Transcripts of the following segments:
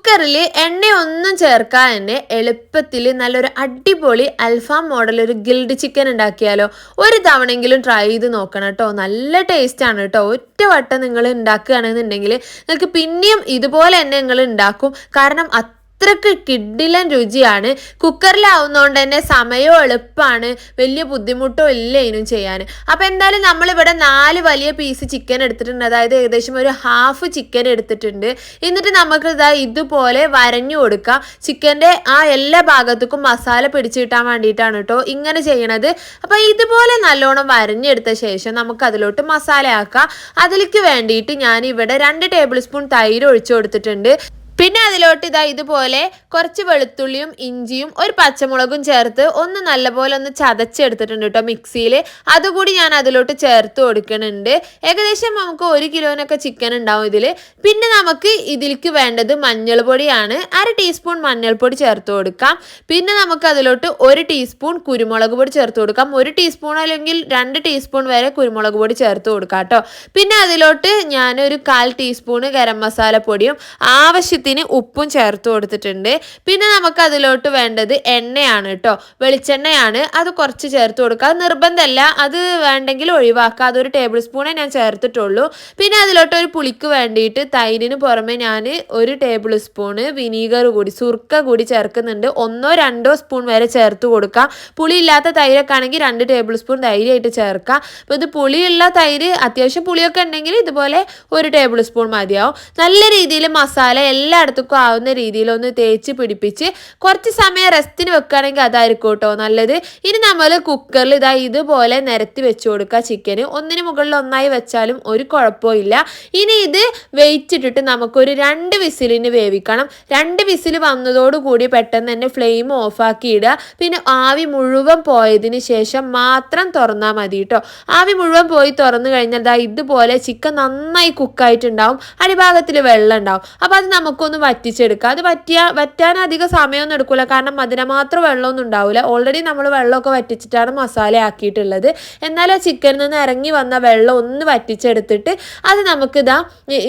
കുക്കറിൽ എണ്ണയൊന്നും ചേർക്കാൻ തന്നെ എളുപ്പത്തിൽ നല്ലൊരു അടിപൊളി അൽഫാം മോഡൽ ഒരു ഗിൽഡ് ചിക്കൻ ഉണ്ടാക്കിയാലോ. ഒരു തവണയെങ്കിലും ട്രൈ ചെയ്ത് നോക്കണം കേട്ടോ. നല്ല ടേസ്റ്റാണ് കേട്ടോ. ഒറ്റ വട്ടം നിങ്ങൾ ഉണ്ടാക്കുകയാണെന്നുണ്ടെങ്കിൽ നിങ്ങൾക്ക് പിന്നെയും ഇതുപോലെ തന്നെ നിങ്ങൾ ഉണ്ടാക്കും. കാരണം അത്രക്ക് കിഡിലൻ രുചിയാണ്. കുക്കറിലാവുന്നതുകൊണ്ട് തന്നെ സമയവും എളുപ്പമാണ്, വലിയ ബുദ്ധിമുട്ടോ ഇല്ല ഇതിനും ചെയ്യാൻ. അപ്പം എന്തായാലും നമ്മളിവിടെ 4 വലിയ പീസ് ചിക്കൻ എടുത്തിട്ടുണ്ട്. അതായത് ഏകദേശം ഒരു ഹാഫ് ചിക്കൻ എടുത്തിട്ടുണ്ട്. എന്നിട്ട് നമുക്ക് ഇതുപോലെ വരഞ്ഞു കൊടുക്കാം. ചിക്കൻ്റെ ആ എല്ലാ ഭാഗത്തേക്കും മസാല പിടിച്ചു കിട്ടാൻ വേണ്ടിയിട്ടാണ് കേട്ടോ ഇങ്ങനെ ചെയ്യണത്. അപ്പം ഇതുപോലെ നല്ലോണം വരഞ്ഞെടുത്ത ശേഷം നമുക്ക് അതിലോട്ട് മസാല ആക്കാം. അതിലേക്ക് വേണ്ടിയിട്ട് ഞാനിവിടെ 2 ടേബിൾ സ്പൂൺ തൈര് ഒഴിച്ചു കൊടുത്തിട്ടുണ്ട്. പിന്നെ അതിലോട്ട് ഇതുപോലെ കുറച്ച് വെളുത്തുള്ളിയും ഇഞ്ചിയും ഒരു പച്ചമുളകും ചേർത്ത് ഒന്ന് നല്ലപോലെ ഒന്ന് ചതച്ചെടുത്തിട്ടുണ്ട് കേട്ടോ മിക്സിയിൽ. അതുകൂടി ഞാൻ അതിലോട്ട് ചേർത്ത് കൊടുക്കുന്നുണ്ട്. ഏകദേശം നമുക്ക് 1 കിലോനൊക്കെ ചിക്കൻ ഉണ്ടാവും ഇതിൽ. പിന്നെ നമുക്ക് ഇതിലേക്ക് വേണ്ടത് മഞ്ഞൾ പൊടിയാണ്. 1/2 ടീസ്പൂൺ മഞ്ഞൾപ്പൊടി ചേർത്ത് കൊടുക്കാം. പിന്നെ നമുക്ക് അതിലോട്ട് 1 ടീസ്പൂൺ കുരുമുളക് പൊടി ചേർത്ത് കൊടുക്കാം. 1 ടീസ്പൂൺ അല്ലെങ്കിൽ 2 ടീസ്പൂൺ വരെ കുരുമുളക് പൊടി ചേർത്ത് കൊടുക്കാം കേട്ടോ. പിന്നെ അതിലോട്ട് ഞാനൊരു 1/4 ടീസ്പൂൺ ഗരം മസാല പൊടിയും ആവശ്യത്തിന് ഉപ്പും ചേർത്ത് കൊടുത്തിട്ടുണ്ട്. പിന്നെ നമുക്ക് അതിലോട്ട് വേണ്ടത് എണ്ണയാണ് കേട്ടോ, വെളിച്ചെണ്ണയാണ്. അത് കുറച്ച് ചേർത്ത് കൊടുക്കുക. നിർബന്ധമല്ല, അത് വേണ്ടെങ്കിൽ ഒഴിവാക്കുക. അതൊരു ടേബിൾ സ്പൂണേ ഞാൻ ചേർത്തിട്ടുള്ളൂ. പിന്നെ അതിലോട്ട് ഒരു പുളിക്ക് വേണ്ടിയിട്ട് തൈരിന് പുറമെ ഞാൻ 1 ടേബിൾ സ്പൂണ് വിനീഗർ കൂടി, സുർക്ക കൂടി ചേർക്കുന്നുണ്ട്. 1-2 സ്പൂൺ വരെ ചേർത്ത് കൊടുക്കുക. പുളി ഇല്ലാത്ത തൈരൊക്കെ ആണെങ്കിൽ 2 ടേബിൾ സ്പൂൺ തൈരായിട്ട് ചേർക്കുക. അപ്പോൾ ഇത് പുളിയുള്ള തൈര്, അത്യാവശ്യം പുളിയൊക്കെ ഉണ്ടെങ്കിൽ ഇതുപോലെ 1 ടേബിൾ സ്പൂൺ മതിയാവും. നല്ല രീതിയിൽ മസാല എല്ലായിടത്തേക്കും ആവുന്ന രീതിയിൽ ഒന്ന് തേച്ച് പിടിപ്പിച്ച് കുറച്ച് സമയം റെസ്റ്റിന് വെക്കുകയാണെങ്കിൽ അതായിരിക്കും കേട്ടോ നല്ലത്. ഇനി നമ്മൾ കുക്കറിൽ ഇതുപോലെ നിരത്തി വെച്ച് കൊടുക്കുക. ചിക്കന് ഒന്നിന് മുകളിൽ ഒന്നായി വെച്ചാലും ഒരു കുഴപ്പമില്ല. ഇനി ഇത് വെയിറ്റിട്ടിട്ട് നമുക്കൊരു 2 വിസിലിന് വേവിക്കണം. 2 വിസിൽ വന്നതോടുകൂടി പെട്ടെന്ന് തന്നെ ഫ്ലെയിം ഓഫാക്കി ഇടുക. പിന്നെ ആവി മുഴുവൻ പോയതിന് ശേഷം മാത്രം തുറന്നാൽ മതി കേട്ടോ. ആവി മുഴുവൻ പോയി തുറന്നു കഴിഞ്ഞാൽ ഇതുപോലെ ചിക്കൻ നന്നായി കുക്കായിട്ടുണ്ടാവും. അടിഭാഗത്തിൽ വെള്ളം ഉണ്ടാവും. അപ്പോൾ അത് നമുക്കൊന്ന് വറ്റിച്ചെടുക്കാം. അത് വറ്റാൻ അധികം സമയമൊന്നും എടുക്കില്ല. കാരണം മാത്രം വെള്ളമൊന്നും ഉണ്ടാവില്ല. ഓൾറെഡി നമ്മൾ വെള്ളമൊക്കെ വറ്റിച്ചിട്ടാണ് മസാല ആക്കിയിട്ടുള്ളത്. എന്നാലും ആ ചിക്കനിൽ നിന്ന് ഇറങ്ങി വന്ന വെള്ളം ഒന്ന് വറ്റിച്ചെടുത്തിട്ട് അത് നമുക്ക്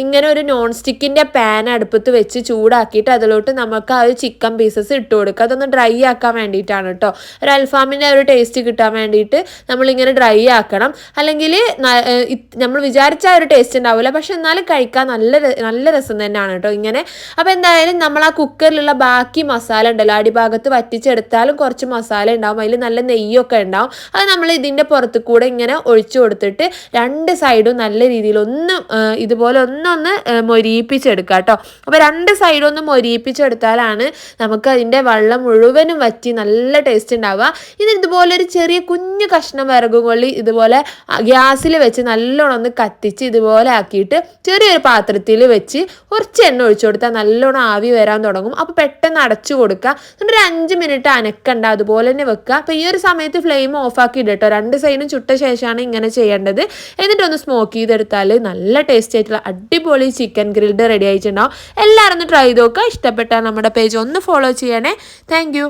ഇങ്ങനെ ഒരു നോൺ സ്റ്റിക്കിൻ്റെ പാൻ അടുപ്പത്ത് വെച്ച് ചൂടാക്കിയിട്ട് അതിലോട്ട് നമുക്ക് ആ ഒരു ചിക്കൻ പീസസ് ഇട്ട് കൊടുക്കുക. അതൊന്ന് ഡ്രൈ ആക്കാൻ വേണ്ടിയിട്ടാണ് കേട്ടോ. ഒരു അൽഫാമിൻ്റെ ഒരു ടേസ്റ്റ് കിട്ടാൻ വേണ്ടിയിട്ട് നമ്മളിങ്ങനെ ഡ്രൈ ആക്കണം. അല്ലെങ്കിൽ നമ്മൾ വിചാരിച്ച ഒരു ടേസ്റ്റ് ഉണ്ടാവില്ല. പക്ഷെ എന്നാലും കഴിക്കാൻ നല്ല രസം തന്നെയാണ് കേട്ടോ ഇങ്ങനെ. അപ്പോൾ എന്തായാലും നമ്മൾ ആ കുക്കറിലുള്ള ബാക്കി മസാല ഉണ്ടല്ലോ, അടിഭാഗത്ത് വറ്റിച്ചെടുത്താലും കുറച്ച് മസാല ഉണ്ടാവും. അതിൽ നല്ല നെയ്യൊക്കെ ഉണ്ടാവും. അത് നമ്മൾ ഇതിൻ്റെ പുറത്ത് കൂടെ ഇങ്ങനെ ഒഴിച്ചു കൊടുത്തിട്ട് 2 സൈഡും നല്ല രീതിയിൽ ഇതുപോലെ ഒന്ന് മൊരിയിപ്പിച്ചെടുക്കുക കേട്ടോ. അപ്പോൾ 2 സൈഡും ഒന്ന് മൊരിയിപ്പിച്ചെടുത്താലാണ് നമുക്ക് അതിൻ്റെ വെള്ളം മുഴുവനും വറ്റി നല്ല ടേസ്റ്റ് ഉണ്ടാവുക. ഇതുപോലെ ഒരു ചെറിയ കുഞ്ഞു കഷ്ണം വിറകുകൊള്ളി ഇതുപോലെ ഗ്യാസിൽ വെച്ച് നല്ലോണം ഒന്ന് കത്തിച്ച് ഇതുപോലെ ആക്കിയിട്ട് ചെറിയൊരു പാത്രത്തിൽ വെച്ച് കുറച്ച് എണ്ണ ഒഴിച്ചു കൊടുത്താൽ നല്ലോണം ആവി വരാൻ തുടങ്ങും. അപ്പോൾ പെട്ടെന്ന് അടച്ചു കൊടുക്കുക. എന്നിട്ട് ഒരു 5 മിനിറ്റ് അനക്കണ്ട, അതുപോലെ തന്നെ വെക്കുക. അപ്പോൾ ഈ ഒരു സമയത്ത് ഫ്ലെയിം ഓഫാക്കി ഇടട്ടോ. 2 സൈഡും ചുട്ട ശേഷമാണ് ഇങ്ങനെ ചെയ്യേണ്ടത്. എന്നിട്ടൊന്ന് സ്മോക്ക് ചെയ്തെടുത്താൽ നല്ല ടേസ്റ്റ് ആയിട്ടുള്ള അടിപൊളി ചിക്കൻ ഗ്രിൽഡ് റെഡി ആയിട്ടുണ്ടാവും. എല്ലാവരും ഒന്ന് ട്രൈ ചെയ്ത് നോക്കുക. ഇഷ്ടപ്പെട്ടാൽ നമ്മുടെ പേജ് ഒന്ന് ഫോളോ ചെയ്യണേ. താങ്ക്